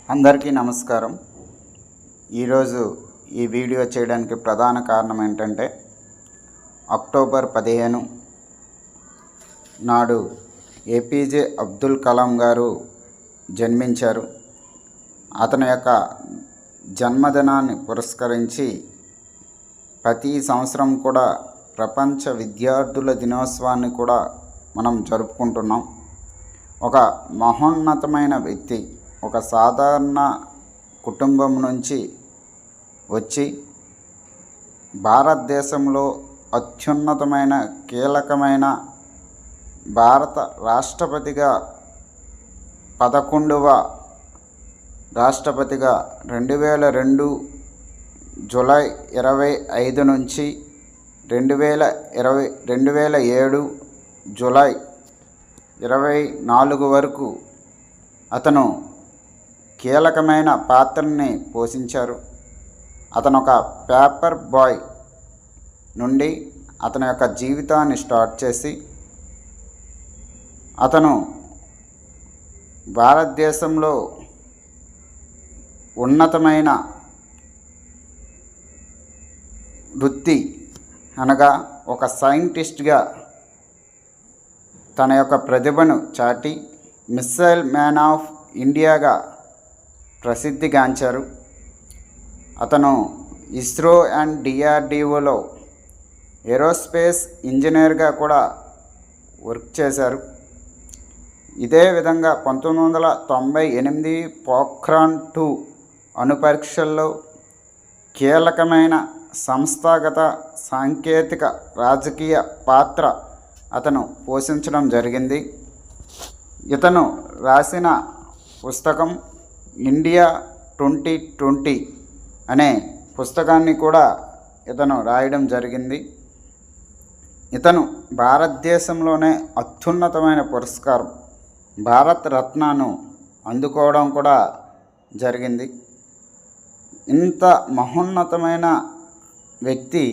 అందరికీ నమస్కారం. ఈరోజు ఈ వీడియో చేయడానికి ప్రధాన కారణం ఏంటంటే అక్టోబర్ 15 నాడు ఏపీజే అబ్దుల్ కలాం గారు జన్మించారు. అతని యొక్క జన్మదినాన్ని పురస్కరించి ప్రతి సంవత్సరం కూడా ప్రపంచ విద్యార్థుల దినోత్సవాన్ని కూడా మనం జరుపుకుంటున్నాం. ఒక మహోన్నతమైన వ్యక్తి ఒక సాధారణ కుటుంబం నుంచి వచ్చి భారతదేశంలో అత్యున్నతమైన కీలకమైన భారత రాష్ట్రపతిగా 11వ రాష్ట్రపతిగా 2002 జూలై 25 నుంచి 2007 జూలై 24 వరకు అతను కీలకమైన పాత్రని పోషించారు. అతను ఒక పేపర్ బాయ్ నుండి అతని యొక్క జీవితాన్ని స్టార్ట్ చేసి అతను భారతదేశంలో ఉన్నతమైన వృత్తి అనగా ఒక సైంటిస్ట్గా తన యొక్క ప్రతిభను చాటి మిస్సైల్ మ్యాన్ ఆఫ్ ఇండియాగా ప్రసిద్ధిగాంచారు. అతను ఇస్రో అండ్ డిఆర్డిఓలో ఏరోస్పేస్ ఇంజనీర్గా కూడా వర్క్ చేశారు. ఇదే విధంగా 1998 పోఖ్రాన్ 2 అణు పరీక్షల్లో కీలకమైన సంస్థాగత సాంకేతిక రాజకీయ పాత్ర అతను పోషించడం జరిగింది. ఇతను రాసిన పుస్తకం ఇండియా 2020 అనే పుస్తకాన్ని కూడా ఇతను రాయడం జరిగింది. ఇతను భారతదేశంలోనే అత్యున్నతమైన పురస్కారం భారత్ రత్నను అందుకోవడం కూడా జరిగింది. ఇంత మహోన్నతమైన వ్యక్తి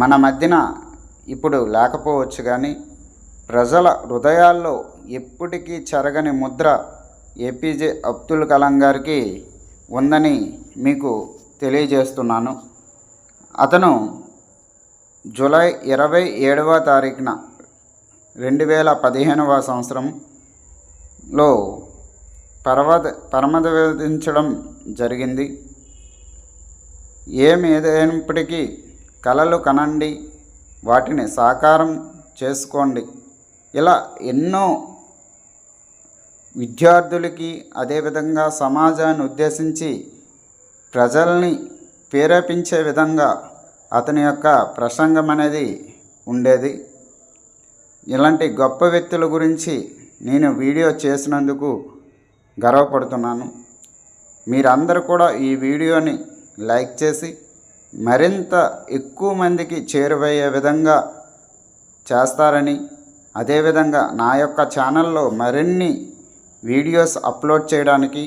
మన మధ్యన ఇప్పుడు లేకపోవచ్చు, కానీ ప్రజల హృదయాల్లో ఎప్పటికీ చెరగని ముద్ర ఏపీజే అబ్దుల్ కలాం గారికి ఉందని మీకు తెలియజేస్తున్నాను. అతను జూలై 27వ తారీఖున 2015వ సంవత్సరంలో పరమపదించడం జరిగింది. ఏదైనప్పటికీ కలలు కనండి, వాటిని సాకారం చేసుకోండి. ఇలా ఎన్నో విద్యార్థులకి అదేవిధంగా సమాజాన్ని ఉద్దేశించి ప్రజల్ని ప్రేరేపించే విధంగా అతని యొక్క ప్రసంగం అనేది ఉండేది. ఇలాంటి గొప్ప వ్యక్తుల గురించి నేను వీడియో చేసినందుకు గర్వపడుతున్నాను. మీరందరూ కూడా ఈ వీడియోని లైక్ చేసి మరింత ఎక్కువ మందికి చేరువయ్యే విధంగా చేస్తారని, అదేవిధంగా నా యొక్క ఛానల్లో మరిన్ని వీడియోస్ అప్లోడ్ చేయడానికి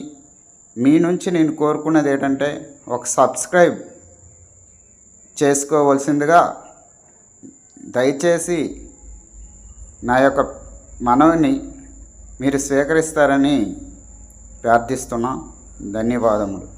మీ నుంచి నేను కోరుకున్నది ఏంటంటే ఒక సబ్స్క్రైబ్ చేసుకోవాల్సిందిగా దయచేసి నా యొక్క మనవిని మీరు స్వీకరిస్తారని ప్రార్థిస్తున్నా. ధన్యవాదములు.